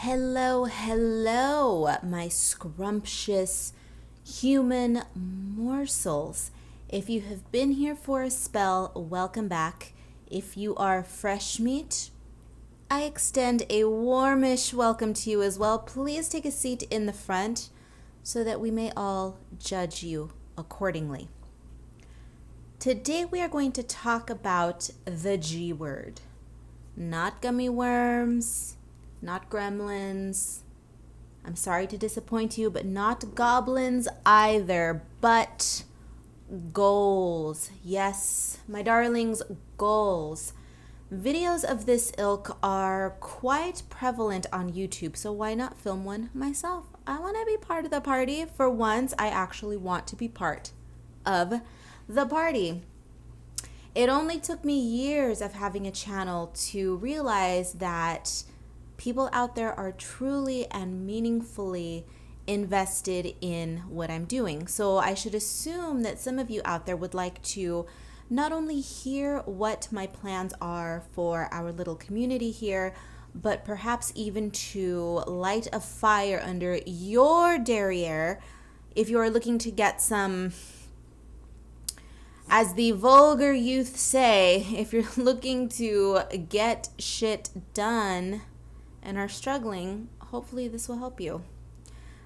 Hello, hello, my scrumptious human morsels. If you have been here for a spell, welcome back. If you are fresh meat, I extend a warmish welcome to you as well. Please take a seat in the front so that we may all judge you accordingly. Today we are going to talk about the G word. Not gummy worms, not gremlins. I'm sorry to disappoint you, but not goblins either, but goals. Yes, my darlings, goals. Videos of this ilk are quite prevalent on YouTube, so why not film one myself? I want to be part of the party. For once, I actually want to be part of the party. It only took me years of having a channel to realize that people out there are truly and meaningfully invested in what I'm doing. So I should assume that some of you out there would like to not only hear what my plans are for our little community here, but perhaps even to light a fire under your derriere if you are looking to get some, as the vulgar youth say, if you're looking to get shit done and are struggling, hopefully this will help you.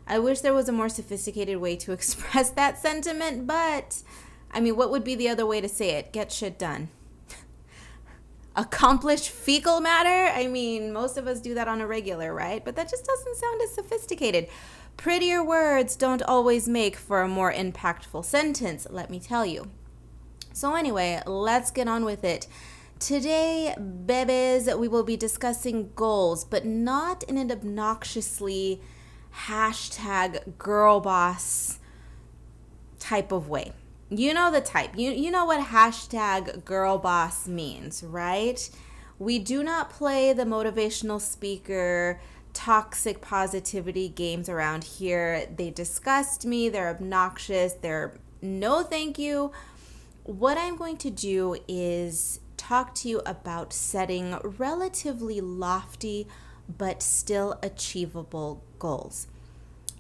I wish there was a more sophisticated way to express that sentiment, but I mean, what would be the other way to say it? Get shit done. Accomplish fecal matter? I mean, most of us do that on a regular, right? But that just doesn't sound as sophisticated. Prettier words don't always make for a more impactful sentence, let me tell you. So anyway, let's get on with it. Today, bebes, we will be discussing goals, but not in an obnoxiously #girlboss type of way. You know the type. You know what #girlboss means, right? We do not play the motivational speaker, toxic positivity games around here. They disgust me. They're obnoxious. They're no thank you. What I'm going to do is talk to you about setting relatively lofty but still achievable goals.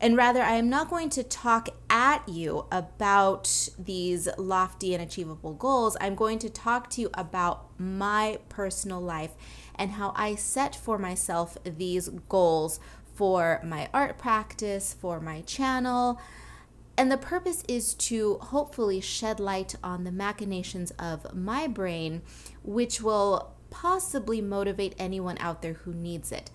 And rather, I am not going to talk at you about these lofty and achievable goals. I'm going to talk to you about my personal life and how I set for myself these goals for my art practice, for my channel. And the purpose is to hopefully shed light on the machinations of my brain, which will possibly motivate anyone out there who needs it.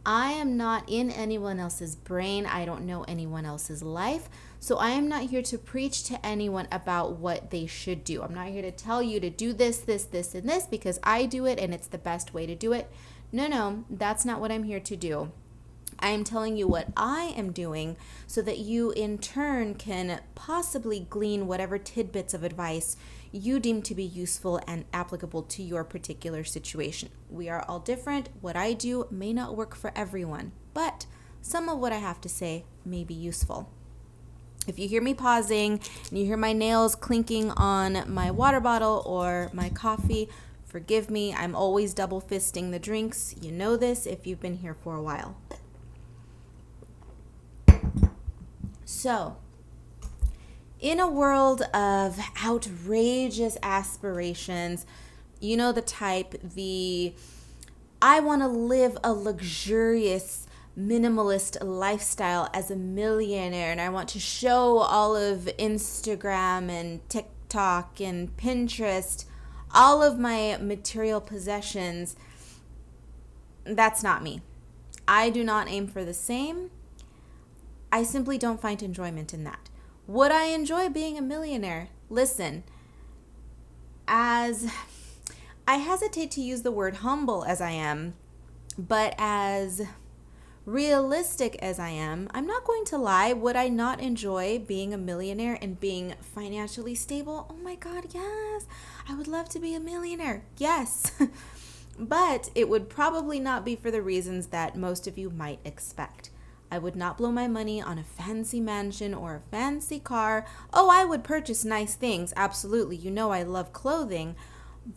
I am not in anyone else's brain. I don't know anyone else's life. So I am not here to preach to anyone about what they should do. I'm not here to tell you to do this, and this because I do it and it's the best way to do it. No, that's not what I'm here to do. I am telling you what I am doing so that you in turn can possibly glean whatever tidbits of advice you deem to be useful and applicable to your particular situation. We are all different. What I do may not work for everyone, but some of what I have to say may be useful. If you hear me pausing and you hear my nails clinking on my water bottle or my coffee, forgive me. I'm always double fisting the drinks. You know this if you've been here for a while. So, in a world of outrageous aspirations, you know the type, I want to live a luxurious, minimalist lifestyle as a millionaire, and I want to show all of Instagram and TikTok and Pinterest all of my material possessions. That's not me. I do not aim for the same. I simply don't find enjoyment in that. Would I enjoy being a millionaire? Listen, as I hesitate to use the word humble as I am, but as realistic as I am, I'm not going to lie. Would I not enjoy being a millionaire and being financially stable? Oh my God, yes. I would love to be a millionaire. Yes. But it would probably not be for the reasons that most of you might expect. I would not blow my money on a fancy mansion or a fancy car. Oh, I would purchase nice things. Absolutely. You know I love clothing.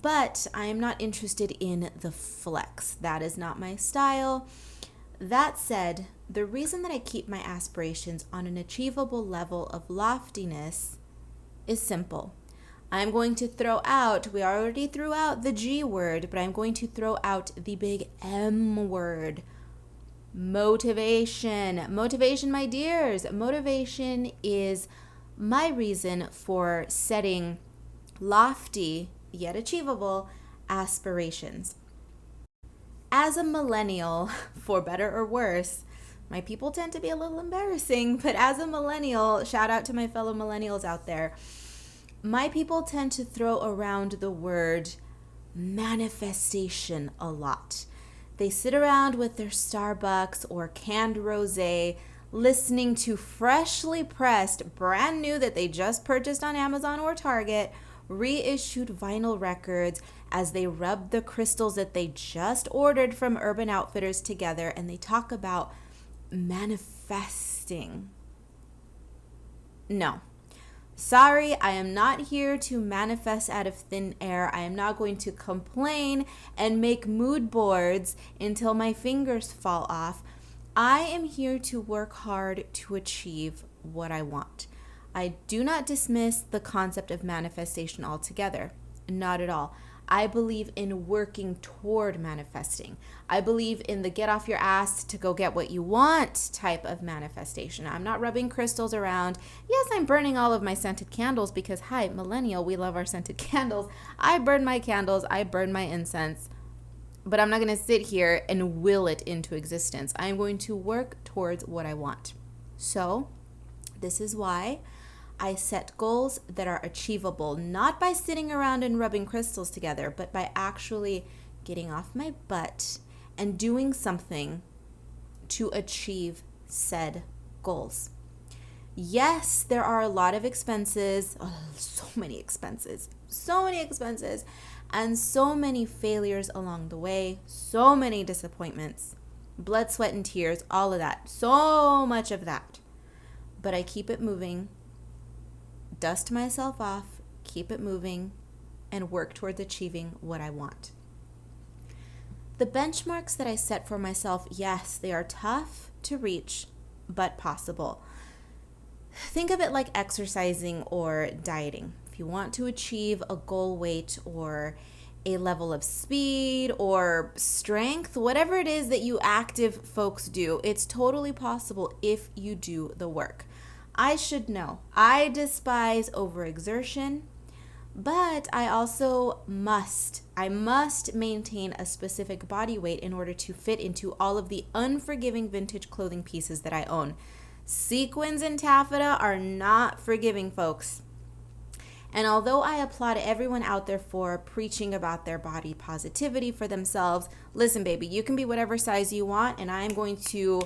But I am not interested in the flex. That is not my style. That said, the reason that I keep my aspirations on an achievable level of loftiness is simple. I'm going to throw out, we already threw out the G word, but I'm going to throw out the big M word. Motivation. Motivation, my dears. Motivation is my reason for setting lofty, yet achievable, aspirations. As a millennial, for better or worse, my people tend to be a little embarrassing, but as a millennial, shout out to my fellow millennials out there, my people tend to throw around the word manifestation a lot. They sit around with their Starbucks or canned rosé, listening to freshly pressed, brand new that they just purchased on Amazon or Target, reissued vinyl records as they rub the crystals that they just ordered from Urban Outfitters together, and they talk about manifesting. No. Sorry, I am not here to manifest out of thin air. I am not going to complain and make mood boards until my fingers fall off. I am here to work hard to achieve what I want. I do not dismiss the concept of manifestation altogether. Not at all. I believe in working toward manifesting. I believe in the get off your ass to go get what you want type of manifestation. I'm not rubbing crystals around. Yes, I'm burning all of my scented candles because, hi, millennial, we love our scented candles. I burn my candles. I burn my incense. But I'm not going to sit here and will it into existence. I'm going to work towards what I want. So this is why I set goals that are achievable, not by sitting around and rubbing crystals together, but by actually getting off my butt and doing something to achieve said goals. Yes, there are a lot of expenses, so many expenses, and so many failures along the way, so many disappointments, blood, sweat, and tears, all of that, so much of that. But I keep it moving, dust myself off, keep it moving, and work towards achieving what I want. The benchmarks that I set for myself, yes, they are tough to reach, but possible. Think of it like exercising or dieting. If you want to achieve a goal weight or a level of speed or strength, whatever it is that you active folks do, it's totally possible if you do the work. I should know. I despise overexertion, but I also must maintain a specific body weight in order to fit into all of the unforgiving vintage clothing pieces that I own. Sequins and taffeta are not forgiving, folks. And although I applaud everyone out there for preaching about their body positivity for themselves, listen, baby, you can be whatever size you want, and I'm going to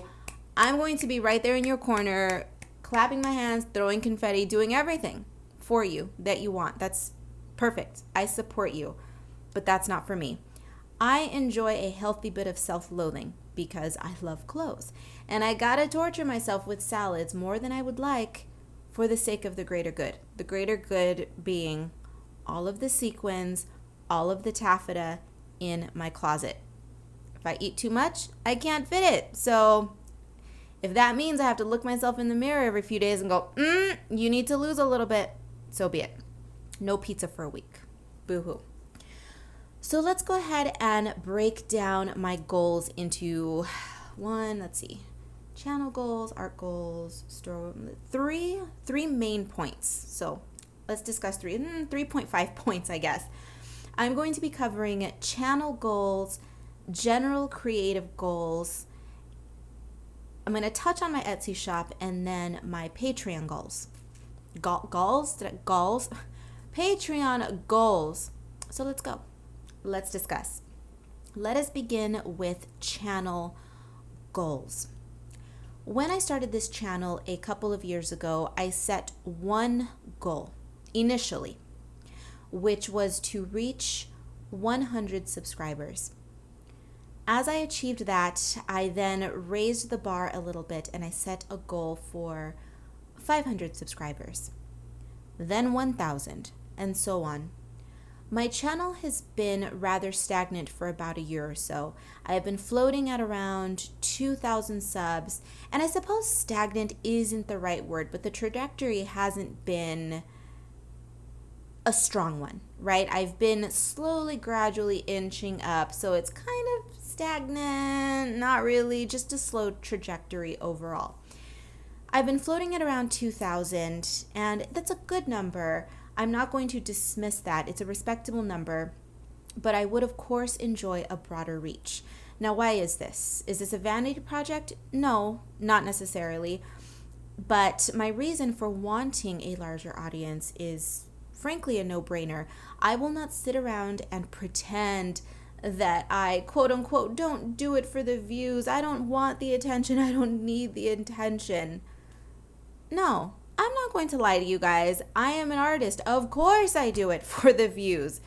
be right there in your corner, clapping my hands, throwing confetti, doing everything for you that you want. That's perfect. I support you, but that's not for me. I enjoy a healthy bit of self-loathing because I love clothes, and I gotta torture myself with salads more than I would like for the sake of the greater good. The greater good being all of the sequins, all of the taffeta in my closet. If I eat too much, I can't fit it. So if that means I have to look myself in the mirror every few days and go, you need to lose a little bit, so be it. No pizza for a week. Boo-hoo. So let's go ahead and break down my goals into channel goals, art goals, three main points. So let's discuss 3.5 points, I guess. I'm going to be covering channel goals, general creative goals. I'm going to touch on my Etsy shop and then my Patreon goals. Patreon goals. So let's go. Let's discuss. Let us begin with channel goals. When I started this channel a couple of years ago, I set one goal initially, which was to reach 100 subscribers. As I achieved that, I then raised the bar a little bit and I set a goal for 500 subscribers, then 1,000, and so on. My channel has been rather stagnant for about a year or so. I have been floating at around 2,000 subs, and I suppose stagnant isn't the right word, but the trajectory hasn't been a strong one, right? I've been slowly, gradually inching up, so it's kind of stagnant, not really, just a slow trajectory overall. I've been floating at around 2,000, and that's a good number. I'm not going to dismiss that. It's a respectable number, but I would, of course, enjoy a broader reach. Now, why is this? Is this a vanity project? No, not necessarily. But my reason for wanting a larger audience is frankly a no-brainer. I will not sit around and pretend that I, quote unquote, don't do it for the views. I don't want the attention. I don't need the attention. No, I'm not going to lie to you guys. I am an artist. Of course I do it for the views.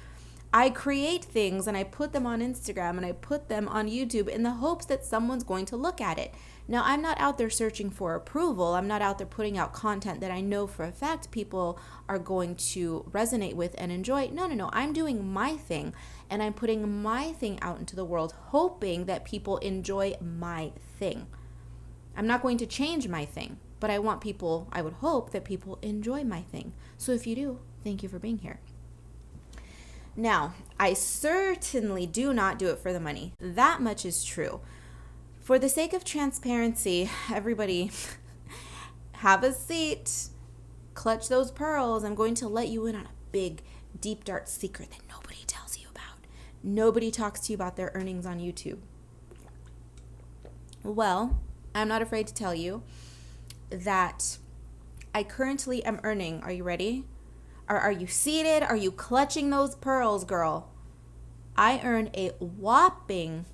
I create things and I put them on Instagram and I put them on YouTube in the hopes that someone's going to look at it. Now, I'm not out there searching for approval. I'm not out there putting out content that I know for a fact people are going to resonate with and enjoy. No. I'm doing my thing and I'm putting my thing out into the world, hoping that people enjoy my thing. I'm not going to change my thing, but I would hope that people enjoy my thing. So if you do, thank you for being here. Now, I certainly do not do it for the money. That much is true. For the sake of transparency, everybody have a seat, clutch those pearls. I'm going to let you in on a big, deep, dark secret that nobody tells you about. Nobody talks to you about their earnings on YouTube. Well, I'm not afraid to tell you that I currently am earning, are you ready? Are you seated? Are you clutching those pearls, girl? I earn a whopping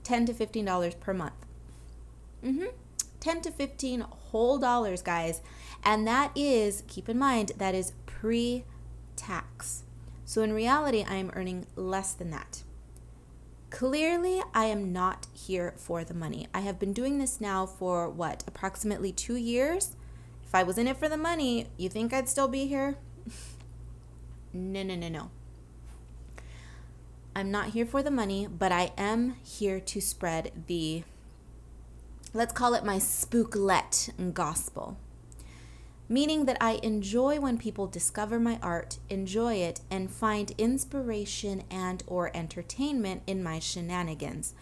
$10 to $15 per month. 10 to 15 whole dollars, guys. And that is, keep in mind, that is pre-tax. So in reality, I am earning less than that. Clearly, I am not here for the money. I have been doing this now for approximately 2 years? If I was in it for the money, you think I'd still be here? No. I'm not here for the money, but I am here to spread the, let's call it my spooklette gospel. Meaning that I enjoy when people discover my art, enjoy it, and find inspiration and or entertainment in my shenanigans.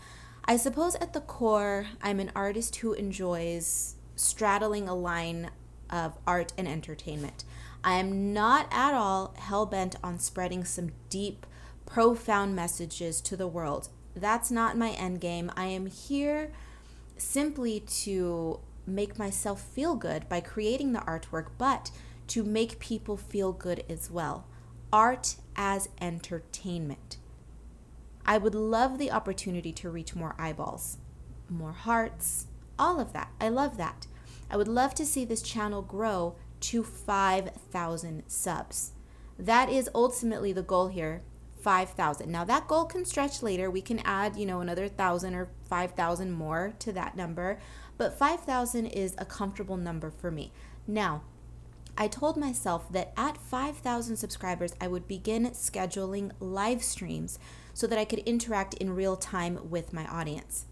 I suppose at the core, I'm an artist who enjoys straddling a line of art and entertainment. I am not at all hell-bent on spreading some deep, profound messages to the world. That's not my end game. I am here simply to make myself feel good by creating the artwork, but to make people feel good as well. Art as entertainment. I would love the opportunity to reach more eyeballs, more hearts, all of that. I love that. I would love to see this channel grow to 5,000 subs. That is ultimately the goal here, 5,000. Now that goal can stretch later. We can add, another 1,000 or 5,000 more to that number, but 5,000 is a comfortable number for me. Now, I told myself that at 5,000 subscribers, I would begin scheduling live streams so that I could interact in real time with my audience.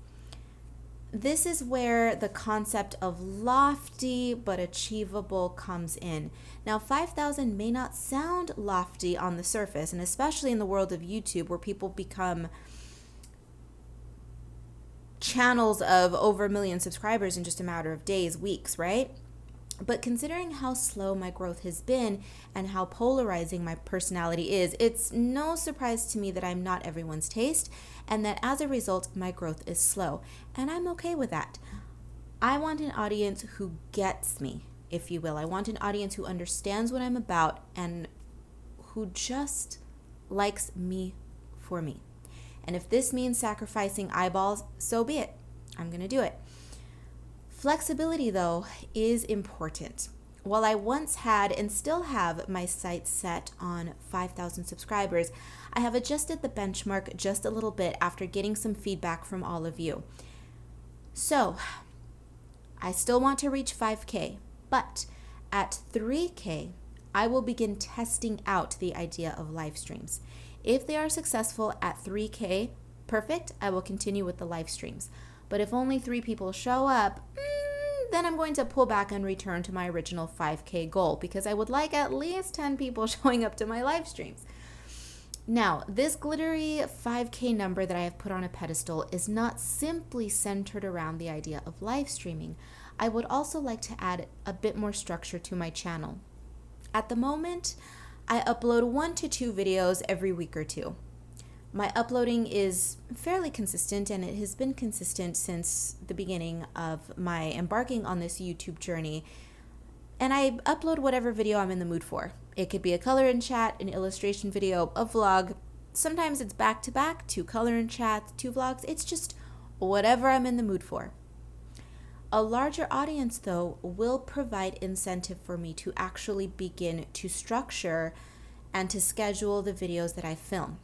This is where the concept of lofty but achievable comes in. Now, 5,000 may not sound lofty on the surface, and especially in the world of YouTube where people become channels of over 1 million subscribers in just a matter of days, weeks, right? But considering how slow my growth has been and how polarizing my personality is, it's no surprise to me that I'm not everyone's taste and that as a result, my growth is slow. And I'm okay with that. I want an audience who gets me, if you will. I want an audience who understands what I'm about and who just likes me for me. And if this means sacrificing eyeballs, so be it. I'm going to do it. Flexibility, though, is important. While I once had and still have my sights set on 5,000 subscribers, I have adjusted the benchmark just a little bit after getting some feedback from all of you. So, I still want to reach 5K, but at 3K, I will begin testing out the idea of live streams. If they are successful at 3K, perfect, I will continue with the live streams. But if only 3 people show up, then I'm going to pull back and return to my original 5K goal because I would like at least 10 people showing up to my live streams. Now, this glittery 5K number that I have put on a pedestal is not simply centered around the idea of live streaming. I would also like to add a bit more structure to my channel. At the moment, I upload 1 to 2 videos every week or two. My uploading is fairly consistent, and it has been consistent since the beginning of my embarking on this YouTube journey. And I upload whatever video I'm in the mood for. It could be a color and chat, an illustration video, a vlog. Sometimes it's back-to-back, 2 color and chats, 2 vlogs. It's just whatever I'm in the mood for. A larger audience, though, will provide incentive for me to actually begin to structure and to schedule the videos that I film.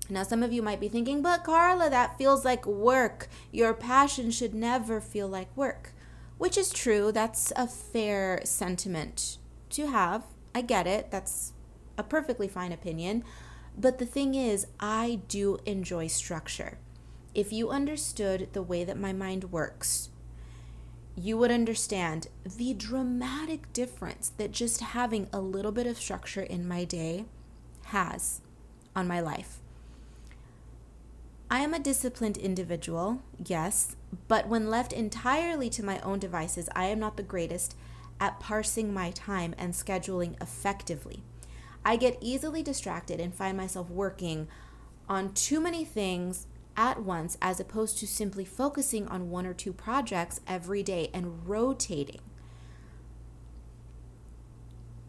Now, some of you might be thinking, but Karla, that feels like work. Your passion should never feel like work, which is true. That's a fair sentiment to have. I get it. That's a perfectly fine opinion. But the thing is, I do enjoy structure. If you understood the way that my mind works, you would understand the dramatic difference that just having a little bit of structure in my day has on my life. I am a disciplined individual, yes, but when left entirely to my own devices, I am not the greatest at parsing my time and scheduling effectively. I get easily distracted and find myself working on too many things at once as opposed to simply focusing on 1 or 2 projects every day and rotating.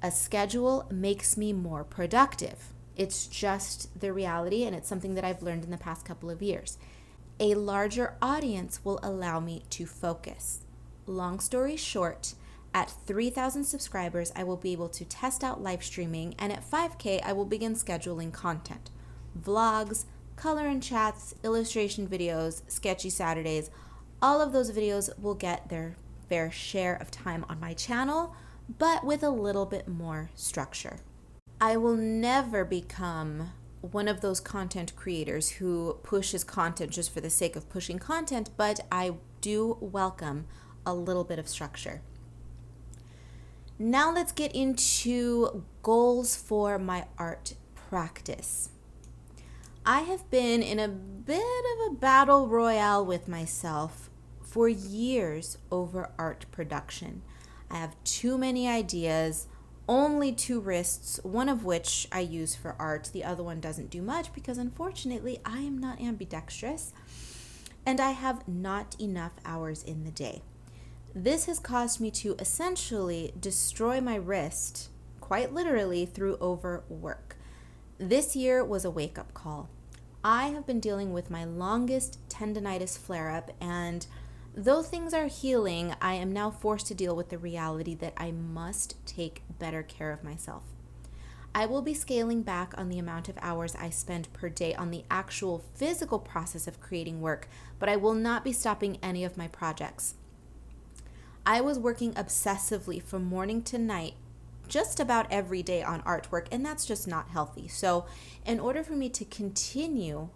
A schedule makes me more productive. It's just the reality, and it's something that I've learned in the past couple of years. A larger audience will allow me to focus. Long story short, at 3,000 subscribers, I will be able to test out live streaming, and at 5K, I will begin scheduling content. Vlogs, color and chats, illustration videos, sketchy Saturdays, all of those videos will get their fair share of time on my channel, but with a little bit more structure. I will never become one of those content creators who pushes content just for the sake of pushing content, but I do welcome a little bit of structure. Now let's get into goals for my art practice. I have been in a bit of a battle royale with myself for years over art production. I have too many ideas, only 2 wrists, one of which I use for art. The other one doesn't do much because unfortunately I am not ambidextrous and I have not enough hours in the day. This has caused me to essentially destroy my wrist, quite literally, through overwork. This year was a wake-up call. I have been dealing with my longest tendonitis flare-up, and though things are healing, I am now forced to deal with the reality that I must take better care of myself. I will be scaling back on the amount of hours I spend per day on the actual physical process of creating work, but I will not be stopping any of my projects. I was working obsessively from morning to night just about every day on artwork, and that's just not healthy. So in order for me to continue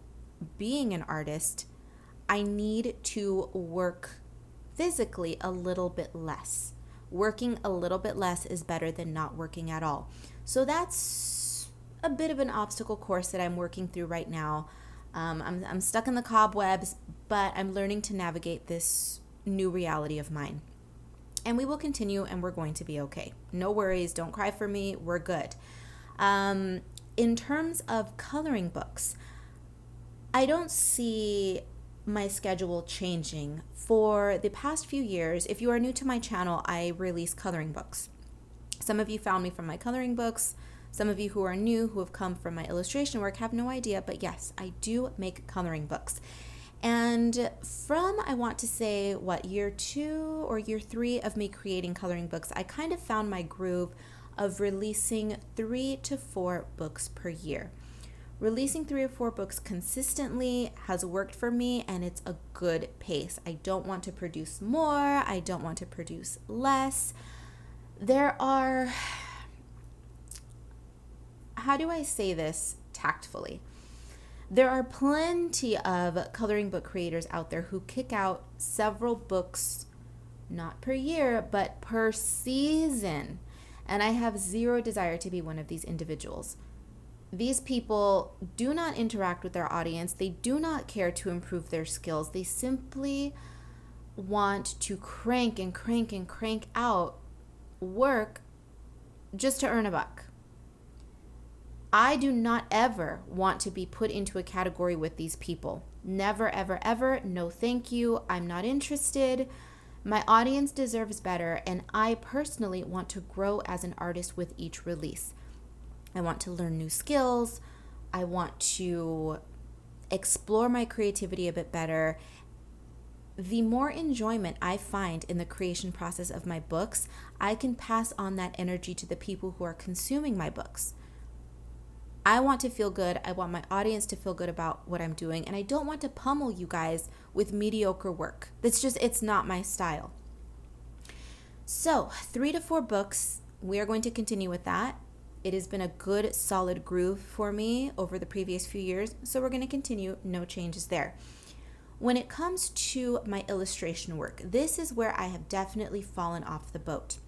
being an artist, I need to work physically a little bit less. Working a little bit less is better than not working at all. So that's a bit of an obstacle course that I'm working through right now. I'm stuck in the cobwebs, but I'm learning to navigate this new reality of mine. And we will continue, and we're going to be okay. No worries. Don't cry for me. We're good. In terms of coloring books, I don't see my schedule changing. For the past few years, if you are new to my channel, I release coloring books. Some of you found me from my coloring books. Some of you who are new, who have come from my illustration work, have no idea. But yes, I do make coloring books. And from, I want to say, year 2 or year 3 of me creating coloring books, I kind of found my groove of releasing 3 to 4 books per year. Releasing 3 or 4 books consistently has worked for me, and it's a good pace. I don't want to produce more. I don't want to produce less. There are how do I say this tactfully? There are plenty of coloring book creators out there who kick out several books, not per year, but per season. And I have zero desire to be one of these individuals. These people do not interact with their audience. They do not care to improve their skills. They simply want to crank and crank and crank out work just to earn a buck. I do not ever want to be put into a category with these people. Never, ever, ever. No, thank you. I'm not interested. My audience deserves better, and I personally want to grow as an artist with each release. I want to learn new skills. I want to explore my creativity a bit better. The more enjoyment I find in the creation process of my books, I can pass on that energy to the people who are consuming my books. I want to feel good. I want my audience to feel good about what I'm doing. And I don't want to pummel you guys with mediocre work. It's not my style. So 3 to 4 books, we are going to continue with that. It has been a good, solid groove for me over the previous few years. So we're going to continue. No changes there. When it comes to my illustration work, this is where I have definitely fallen off the boat.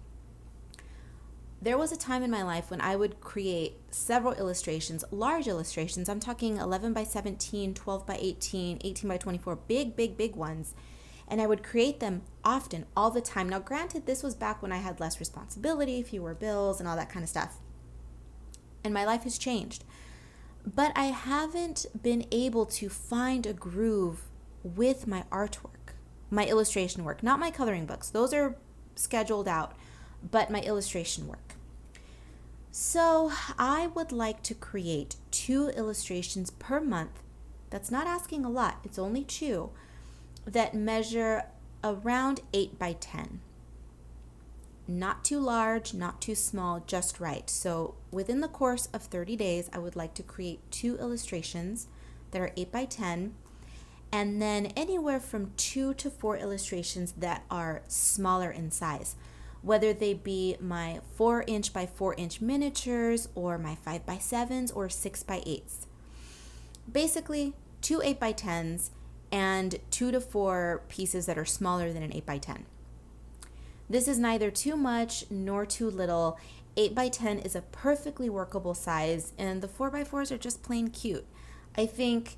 There was a time in my life when I would create several illustrations, large illustrations. I'm talking 11 by 17, 12 by 18, 18 by 24, big ones. And I would create them often, all the time. Now, granted, this was back when I had less responsibility, fewer bills, and all that kind of stuff. And my life has changed. But I haven't been able to find a groove with my artwork, my illustration work, not my coloring books. Those are scheduled out, but my illustration work. So I would like to create 2 illustrations per month. That's not asking a lot. It's only 2 that measure around 8 by 10. Not too large, not too small, just right. So within the course of 30 days, I would like to create 2 illustrations that are 8 by 10, and then anywhere from 2 to 4 illustrations that are smaller in size, whether they be my 4-inch by 4-inch miniatures or my 5 by 7s or 6 by 8s. Basically, 2 8 by 10s and 2 to 4 pieces that are smaller than an 8 by 10. This is neither too much nor too little. 8 by 10 is a perfectly workable size, and the 4 by 4s are just plain cute. I think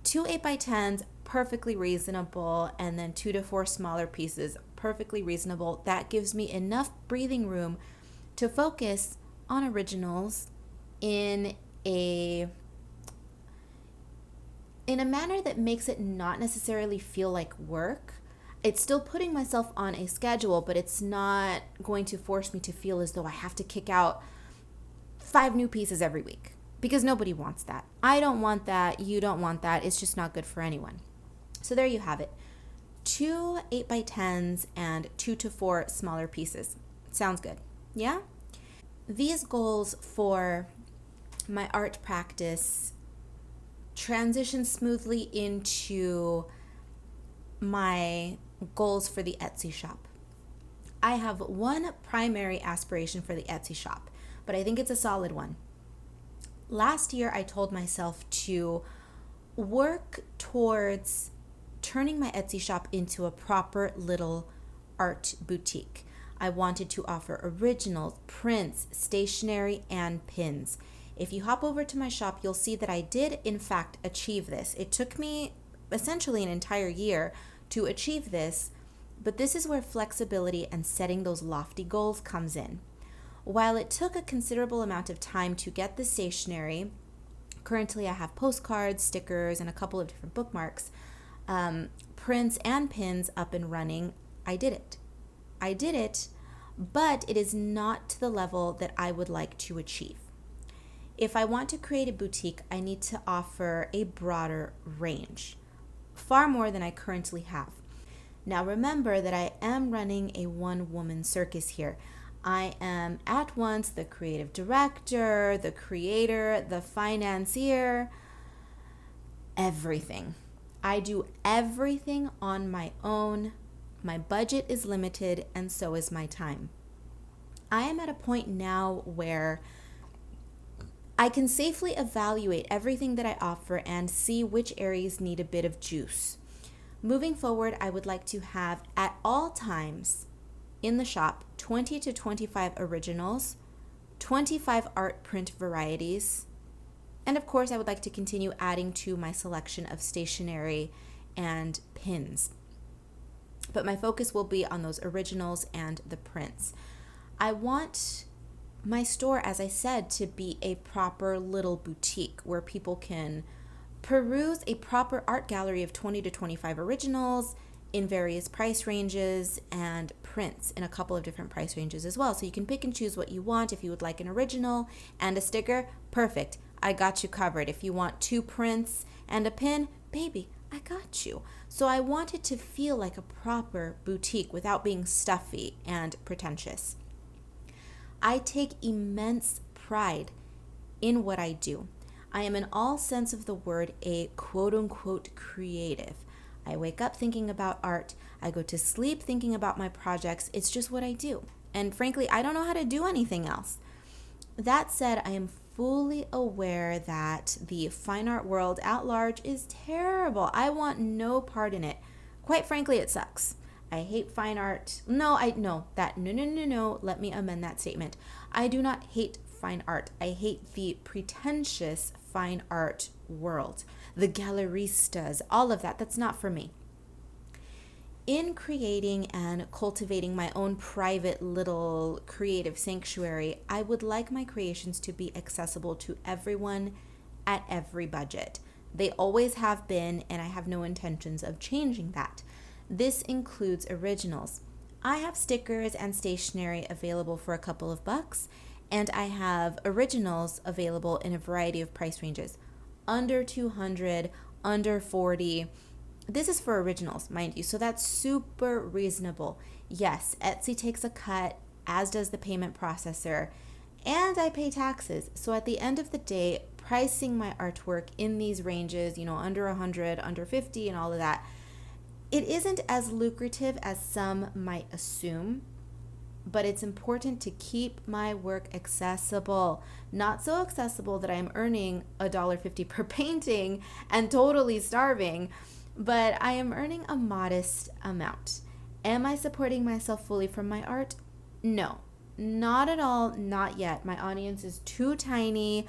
2 8 by 10s, perfectly reasonable, and then 2 to 4 smaller pieces, perfectly reasonable. That gives me enough breathing room to focus on originals in a manner that makes it not necessarily feel like work. It's still putting myself on a schedule, but it's not going to force me to feel as though I have to kick out 5 new pieces every week, because nobody wants that. I don't want that. You don't want that. It's just not good for anyone. So there you have it. 2 8 by 10s and 2 to 4 smaller pieces. Sounds good. Yeah? These goals for my art practice transition smoothly into my goals for the Etsy shop. I have one primary aspiration for the Etsy shop, but I think it's a solid one. Last year, I told myself to work towards turning my Etsy shop into a proper little art boutique. I wanted to offer originals, prints, stationery, and pins. If you hop over to my shop, you'll see that I did, in fact, achieve this. It took me essentially an entire year to achieve this, but this is where flexibility and setting those lofty goals comes in. While it took a considerable amount of time to get the stationery, currently I have postcards, stickers, and a couple of different bookmarks, prints and pins up and running. I did it, but it is not to the level that I would like to achieve. If I want to create a boutique, I need to offer a broader range, far more than I currently have. Now remember that I am running a one-woman circus here. I am at once the creative director, the creator, the financier, everything. I do everything on my own. My budget is limited, and so is my time. I am at a point now where I can safely evaluate everything that I offer and see which areas need a bit of juice. Moving forward, I would like to have at all times in the shop 20 to 25 originals, 25 art print varieties, and of course, I would like to continue adding to my selection of stationery and pins. But my focus will be on those originals and the prints. I want my store, as I said, to be a proper little boutique where people can peruse a proper art gallery of 20 to 25 originals in various price ranges and prints in a couple of different price ranges as well. So you can pick and choose what you want. If you would like an original and a sticker, perfect. I got you covered. If you want 2 prints and a pin, baby, I got you. So I want it to feel like a proper boutique without being stuffy and pretentious. I take immense pride in what I do. I am in all sense of the word a quote-unquote creative. I wake up thinking about art. I go to sleep thinking about my projects. It's just what I do. And frankly, I don't know how to do anything else. That said, I am fully aware that the fine art world at large is terrible. I want no part in it. Quite frankly, it sucks. I hate fine art. No. Let me amend that statement. I do not hate fine art. I hate the pretentious fine art world. The galeristas, all of that. That's not for me. In creating and cultivating my own private little creative sanctuary, I would like my creations to be accessible to everyone at every budget. They always have been, and I have no intentions of changing that. This includes originals. I have stickers and stationery available for a couple of bucks, and I have originals available in a variety of price ranges. Under 200, under 40. This is for originals, mind you, so that's super reasonable. Yes, Etsy takes a cut, as does the payment processor, and I pay taxes. So at the end of the day, pricing my artwork in these ranges, under 100, under 50, and all of that, it isn't as lucrative as some might assume, but it's important to keep my work accessible. Not so accessible that I'm earning $1.50 per painting and totally starving, but I am earning a modest amount. Am I supporting myself fully from my art? No, not at all, not yet. My audience is too tiny.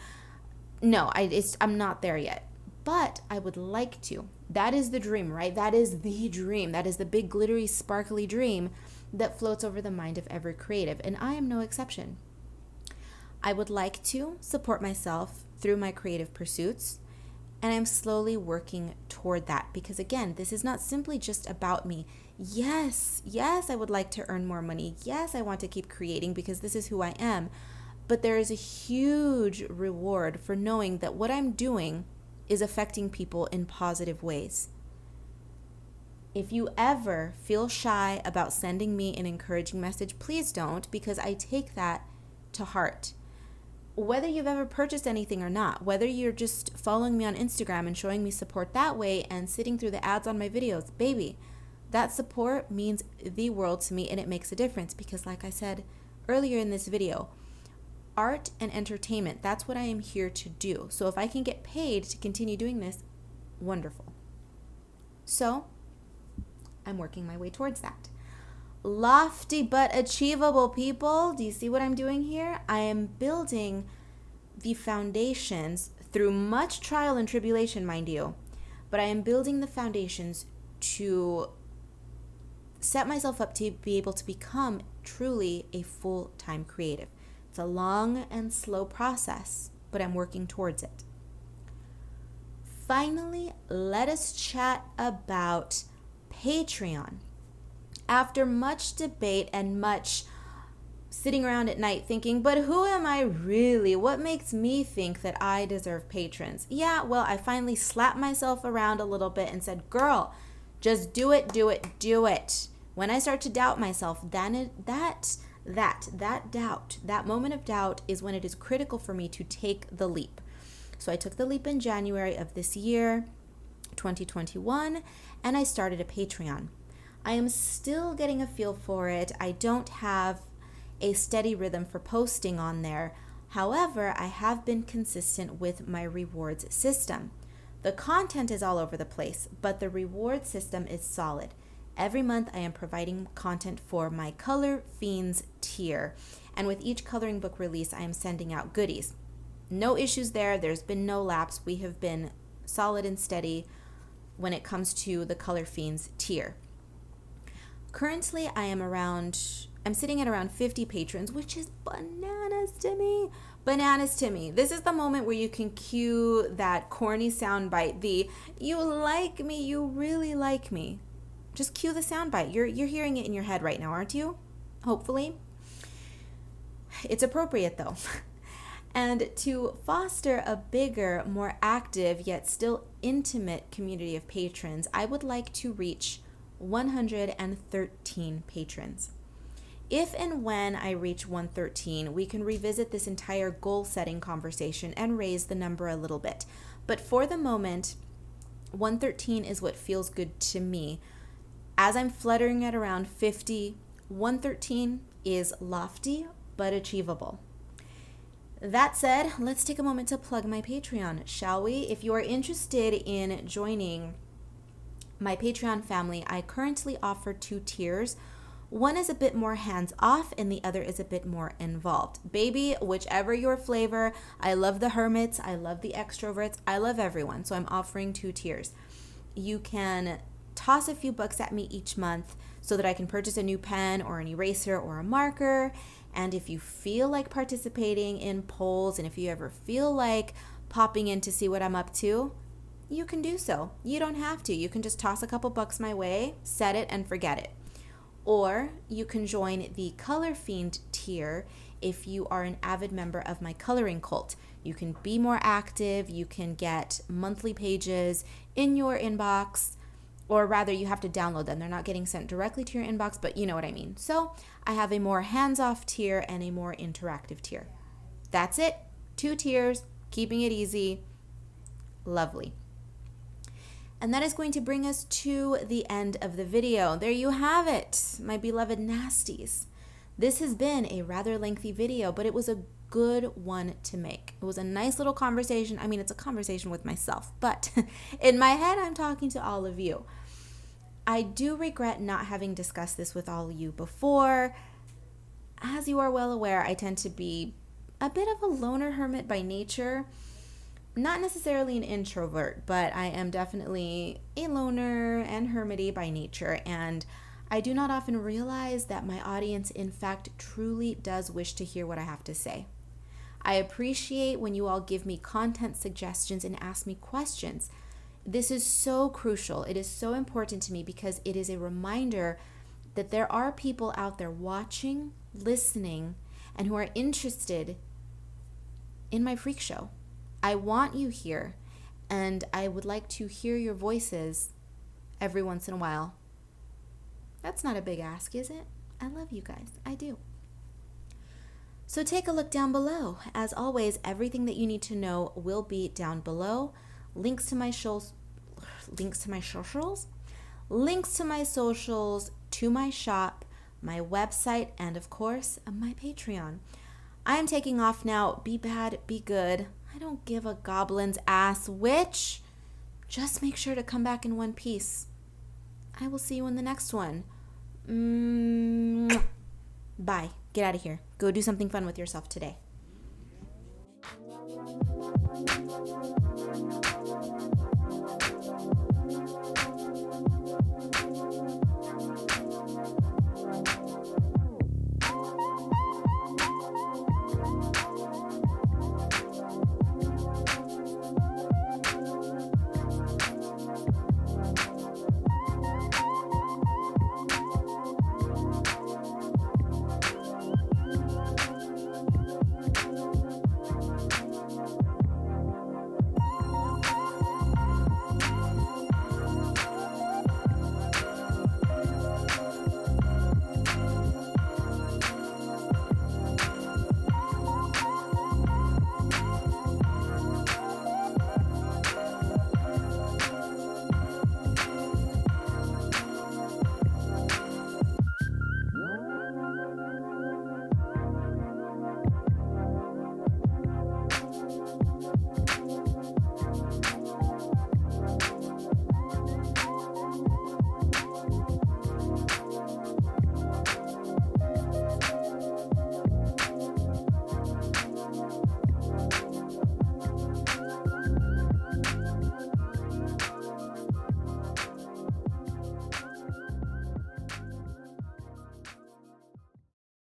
No, I'm not there yet, but I would like to. That is the dream, right? That is the dream. That is the big, glittery, sparkly dream that floats over the mind of every creative, and I am no exception. I would like to support myself through my creative pursuits, and I'm slowly working toward that because, again, this is not simply just about me. Yes, I would like to earn more money. Yes, I want to keep creating because this is who I am. But there is a huge reward for knowing that what I'm doing is affecting people in positive ways. If you ever feel shy about sending me an encouraging message, please don't, because I take that to heart. Whether you've ever purchased anything or not, whether you're just following me on Instagram and showing me support that way and sitting through the ads on my videos, baby, that support means the world to me, and it makes a difference because, like I said earlier in this video, art and entertainment, that's what I am here to do. So if I can get paid to continue doing this, wonderful. So I'm working my way towards that. Lofty but achievable, people. Do you see what I'm doing here? I am building the foundations through much trial and tribulation, mind you, but I am building the foundations to set myself up to be able to become truly a full-time creative. It's a long and slow process, but I'm working towards it. Finally, let us chat about Patreon. After much debate and much sitting around at night thinking, but who am I really? What makes me think that I deserve patrons? Yeah, well, I finally slapped myself around a little bit and said, girl, just do it. When I start to doubt myself, then that doubt, that moment of doubt is when it is critical for me to take the leap. So I took the leap in January of this year, 2021, and I started a Patreon. I am still getting a feel for it. I don't have a steady rhythm for posting on there, However, I have been consistent with my rewards system. The content is all over the place, but the reward system is solid. Every month I am providing content for my Color Fiends tier, and with each coloring book release I am sending out goodies. No issues there. There's been no lapse. We have been solid and steady when it comes to the Color Fiends tier. Currently I'm sitting at around 50 patrons, which is bananas to me. Bananas to me. This is the moment where you can cue that corny soundbite, the "you like me, you really like me." Just cue the soundbite. You're hearing it in your head right now, aren't you? Hopefully. It's appropriate though. And to foster a bigger, more active, yet still intimate community of patrons, I would like to reach 113 patrons. If and when I reach 113, we can revisit this entire goal setting conversation and raise the number a little bit. But for the moment, 113 is what feels good to me. As I'm fluttering at around 50, 113 is lofty but achievable. That said, let's take a moment to plug my Patreon, shall we? If you are interested in joining my Patreon family, I currently offer 2 tiers. One is a bit more hands-off and the other is a bit more involved. Baby, whichever your flavor. I love the hermits, I love the extroverts, I love everyone. So I'm offering 2 tiers. You can toss a few bucks at me each month so that I can purchase a new pen or an eraser or a marker. And if you feel like participating in polls and if you ever feel like popping in to see what I'm up to, you can do so. You don't have to. You can just toss a couple bucks my way, set it, and forget it. Or you can join the Color Fiend tier if you are an avid member of my coloring cult. You can be more active. You can get monthly pages in your inbox, or rather you have to download them. They're not getting sent directly to your inbox, but you know what I mean. So I have a more hands-off tier and a more interactive tier. That's it. 2 tiers, keeping it easy. Lovely. And that is going to bring us to the end of the video. There you have it, my beloved nasties. This has been a rather lengthy video, but it was a good one to make. It was a nice little conversation. I mean, it's a conversation with myself, but in my head, I'm talking to all of you. I do regret not having discussed this with all of you before. As you are well aware, I tend to be a bit of a loner hermit by nature. Not necessarily an introvert, but I am definitely a loner and hermity by nature, and I do not often realize that my audience, in fact, truly does wish to hear what I have to say. I appreciate when you all give me content suggestions and ask me questions. This is so crucial. It is so important to me because it is a reminder that there are people out there watching, listening, and who are interested in my freak show. I want you here, and I would like to hear your voices every once in a while. That's not a big ask, is it? I love you guys. I do. So take a look down below. As always, everything that you need to know will be down below. Links to my socials, to my shop, my website, and of course, my Patreon. I am taking off now. Be bad, be good. I don't give a goblin's ass which. Just make sure to come back in one piece. I will see you in the next one. Bye. Get out of here. Go do something fun with yourself today.